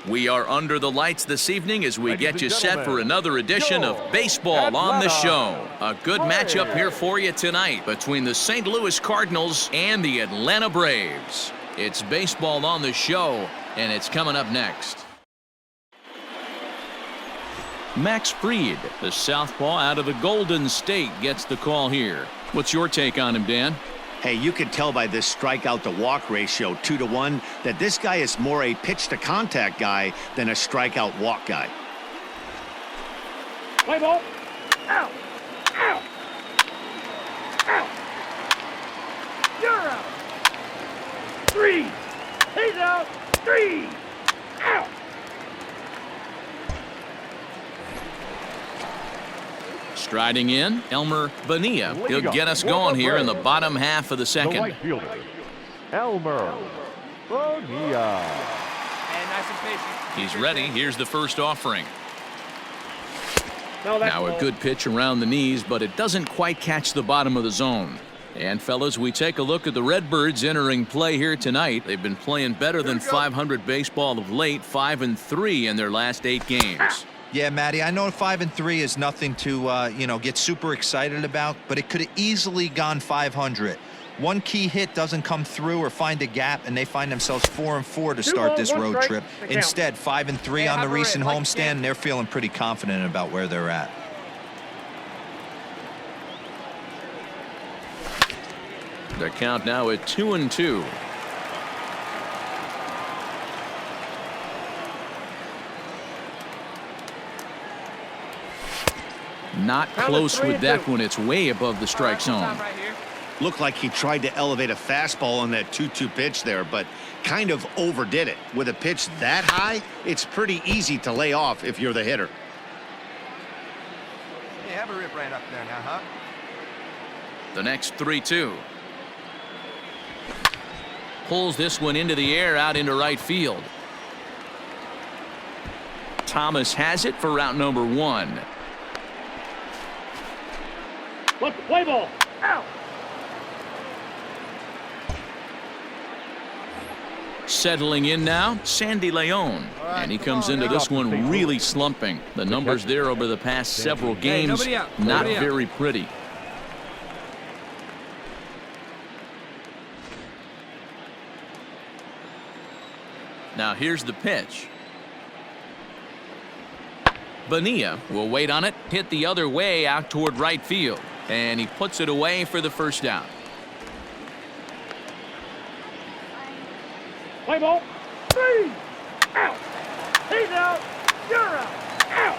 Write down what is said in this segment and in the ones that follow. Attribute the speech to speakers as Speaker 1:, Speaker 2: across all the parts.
Speaker 1: We are under the lights this evening as we get you set for another edition of Baseball on the Show. A good matchup here for you tonight between the St. Louis Cardinals and the Atlanta Braves. It's Baseball on the Show, and it's coming up next. Max Fried, the southpaw out of the Golden State, gets the call here. What's your take on him, Dan?
Speaker 2: Hey, you can tell by this strikeout-to-walk ratio, 2-to-1, that this guy is more a pitch-to-contact guy than a strikeout-walk guy.
Speaker 3: Play ball. Out. Out. Out. You're out. 3. He's out. 3. Out.
Speaker 1: Striding in, Elmer Bonilla. He'll get us going here in the bottom half of the second.
Speaker 4: The right fielder, Elmer Bonilla.
Speaker 3: And nice and patient.
Speaker 1: He's ready. Here's the first offering.
Speaker 3: No,
Speaker 1: Now a good pitch around the knees, but it doesn't quite catch the bottom of the zone. And fellas, we take a look at the Redbirds entering play here tonight. They've been playing better than 500 baseball of late, 5-3 in their last 8 games.
Speaker 5: Yeah, Matty, I know 5-3 is nothing to, get super excited about, but it could have easily gone 500. One key hit doesn't come through or find a gap, and they find themselves 4-4 to start this road trip. Instead, 5-3 on the recent homestand, and they're feeling pretty confident about where they're at.
Speaker 1: The count now at 2-2. Not close with that one. It's way above the strike zone.
Speaker 2: Looked like he tried to elevate a fastball on that 2-2 pitch there, but kind of overdid it. With a pitch that high, it's pretty easy to lay off if you're the hitter.
Speaker 6: Hey, have a rip right up there now, huh?
Speaker 1: The next 3-2. Pulls this one into the air out into right field. Thomas has it for route number 1.
Speaker 3: Let's play ball. Out.
Speaker 1: Settling in now, Sandy Leon. And he comes into this one really slumping. The numbers there over the past several games, not very pretty. Now here's the pitch. Bonilla will wait on it, hit the other way out toward right field. And he puts it away for the first out.
Speaker 3: Play ball. 3. Out. He's out. You're out. Out.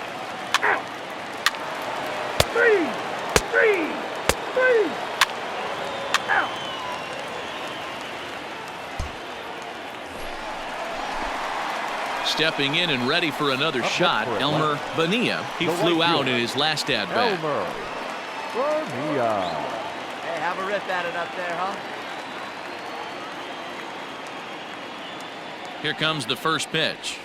Speaker 3: Out. 3. 3. 3. Out.
Speaker 1: Stepping in and ready for another shot, Elmer Bonilla. He flew out in his last at-bat.
Speaker 4: Elmer Bonilla.
Speaker 6: Hey, have a rip at it up there, huh?
Speaker 1: Here comes the first pitch.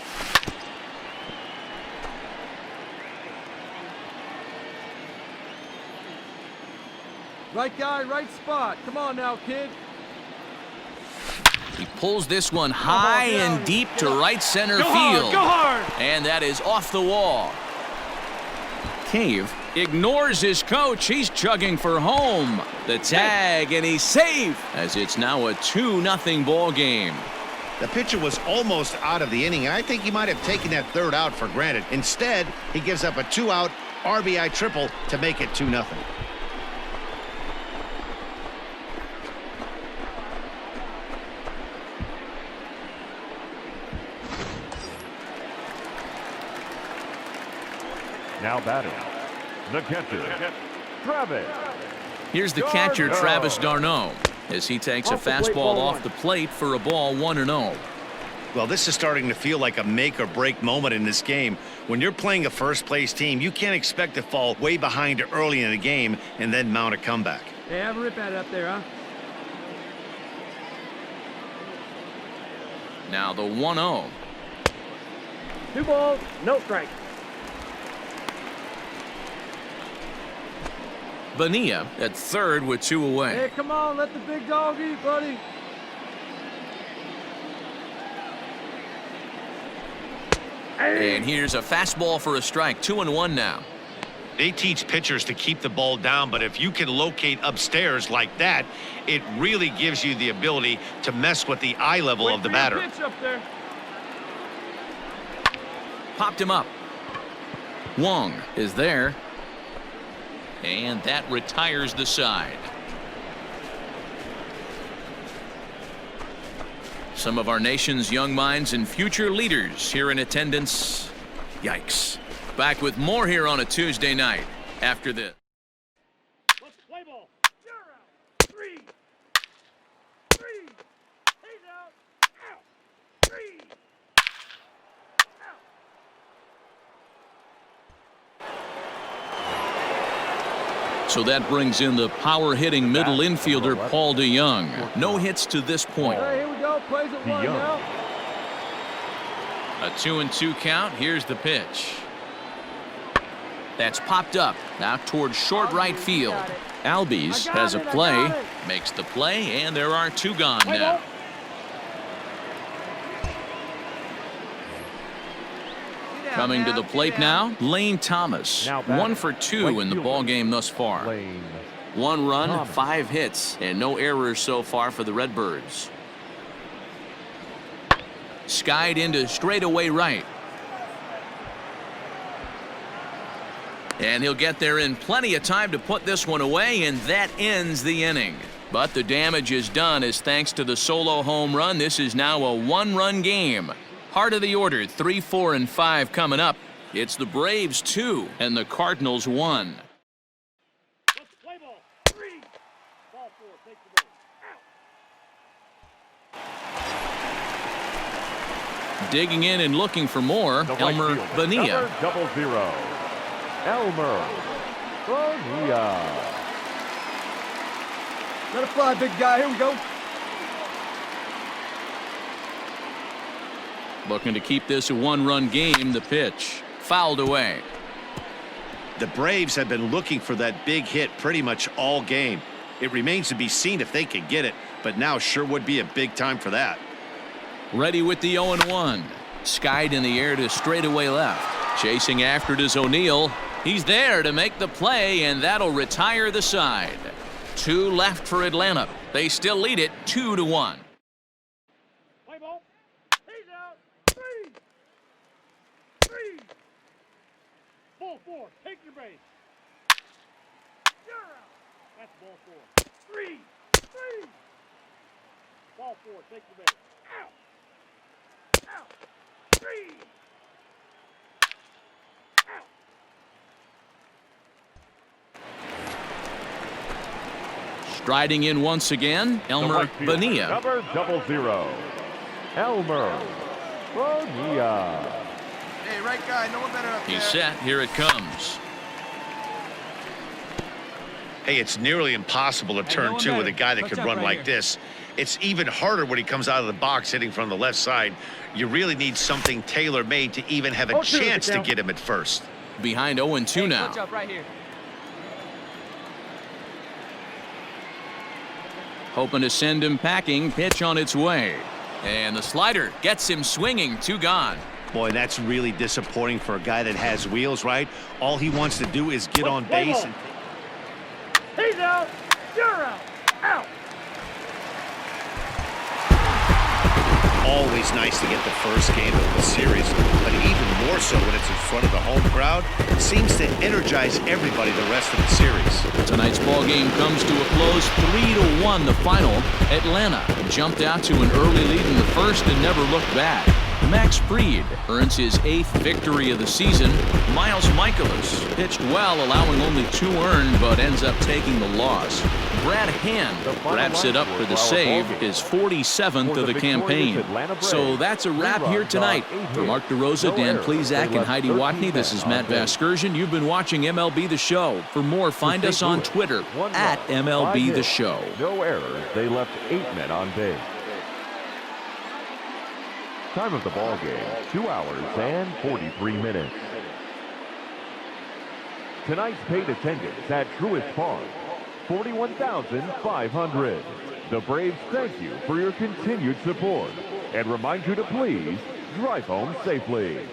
Speaker 7: Right guy, right spot. Come on now, kid.
Speaker 1: He pulls this one high and deep to right center field.
Speaker 3: Go hard.
Speaker 1: And that is off the wall. Cave ignores his coach. He's chugging for home. The tag, and he's safe as it's now a 2-0 ball game.
Speaker 2: The pitcher was almost out of the inning, and I think he might have taken that third out for granted. Instead, he gives up a 2-out RBI triple to make it 2-0.
Speaker 4: Now batting, the catcher, Travis.
Speaker 1: Here's the catcher, Travis d'Arnaud, as he takes a fastball off the plate for a ball 1-0.
Speaker 2: Well, this is starting to feel like a make-or-break moment in this game. When you're playing a first-place team, you can't expect to fall way behind early in the game and then mount a comeback.
Speaker 3: Hey, have a rip at it up there, huh?
Speaker 1: Now the 1-0.
Speaker 3: 2 balls, no strikes.
Speaker 1: Bonilla at third with 2 away.
Speaker 7: Hey, come on, let the big dog eat, buddy.
Speaker 1: And here's a fastball for a strike. 2-1 now.
Speaker 2: They teach pitchers to keep the ball down, but if you can locate upstairs like that, it really gives you the ability to mess with the eye level of the batter.
Speaker 3: Pitch up there.
Speaker 1: Popped him up. Wong is there. And that retires the side. Some of our nation's young minds and future leaders here in attendance. Yikes. Back with more here on a Tuesday night after this.
Speaker 3: Let's play ball. You're out. 3. 3. He's out. Out. 3.
Speaker 1: So that brings in the power-hitting middle infielder Paul DeYoung. No hits to this point.
Speaker 7: Hey, here we go. Plays at 1 now.
Speaker 1: A 2-2 count. Here's the pitch. That's popped up now towards short right field. Albies has a play, makes the play, and there are 2 gone now. Coming to the plate now, Lane Thomas. 1 for 2 in the ball game thus far. 1 run, 5 hits, and no errors so far for the Redbirds. Skied into straightaway right. And he'll get there in plenty of time to put this one away, and that ends the inning. But the damage is done as thanks to the solo home run. This is now a 1-run game. Heart of the order, 3, 4, and 5 coming up. It's the Braves 2 and the Cardinals 1.
Speaker 3: Let's play ball. 3. Ball 4. Take the ball. Out.
Speaker 1: Digging in and looking for more, Elmer Bonilla.
Speaker 4: 0-0. Elmer Bonilla.
Speaker 7: Let it fly, big guy. Here we go.
Speaker 1: Looking to keep this a 1-run game. The pitch fouled away.
Speaker 2: The Braves have been looking for that big hit pretty much all game. It remains to be seen if they can get it, but now sure would be a big time for that.
Speaker 1: Ready with the 0-1. Skied in the air to straightaway left. Chasing after it is O'Neill. He's there to make the play, and that'll retire the side. 2 left for Atlanta. They still lead it 2-1.
Speaker 3: Play ball. He's out. 3. 3. Ball 4. Take your base. You're out. That's ball 4. 3. 3. Ball 4. Take your base. Out. Out. 3.
Speaker 1: Striding in once again, Elmer Bonilla.
Speaker 4: Number 00. Elmer Bonilla.
Speaker 6: Hey, right guy, no one better up there.
Speaker 1: He's set. Here it comes.
Speaker 2: Hey, it's nearly impossible to turn 2 with a guy that could run like this. It's even harder when he comes out of the box hitting from the left side. You really need something tailor-made to even have a chance to get him at first.
Speaker 1: Behind 0-2 now.
Speaker 6: Switch up right here.
Speaker 1: Hoping to send him packing. Pitch on its way. And the slider gets him swinging. 2 gone.
Speaker 2: Boy, that's really disappointing for a guy that has wheels, right? All he wants to do is get on base.
Speaker 3: He's out. You're out. Out.
Speaker 2: Always nice to get the first game of the series, but even more so when it's in front of the home crowd. It seems to energize everybody the rest of the series.
Speaker 1: Tonight's ball game comes to a close. 3-1 the final. Atlanta jumped out to an early lead in the first and never looked back. Max Fried earns his 8th victory of the season. Miles Michaelis pitched well, allowing only 2 earned, but ends up taking the loss. Brad Hand wraps it up for the save, his 47th of the campaign. So that's a wrap here tonight. For Mark DeRosa, Dan Plezak, and Heidi Watney, this is Matt Vasgersian. You've been watching MLB The Show. For more, find us on Twitter at MLB The Show.
Speaker 4: No errors. They left 8 men on base. Time of the ball game, 2 hours and 43 minutes. Tonight's paid attendance at Truist Park, 41,500. The Braves thank you for your continued support and remind you to please drive home safely.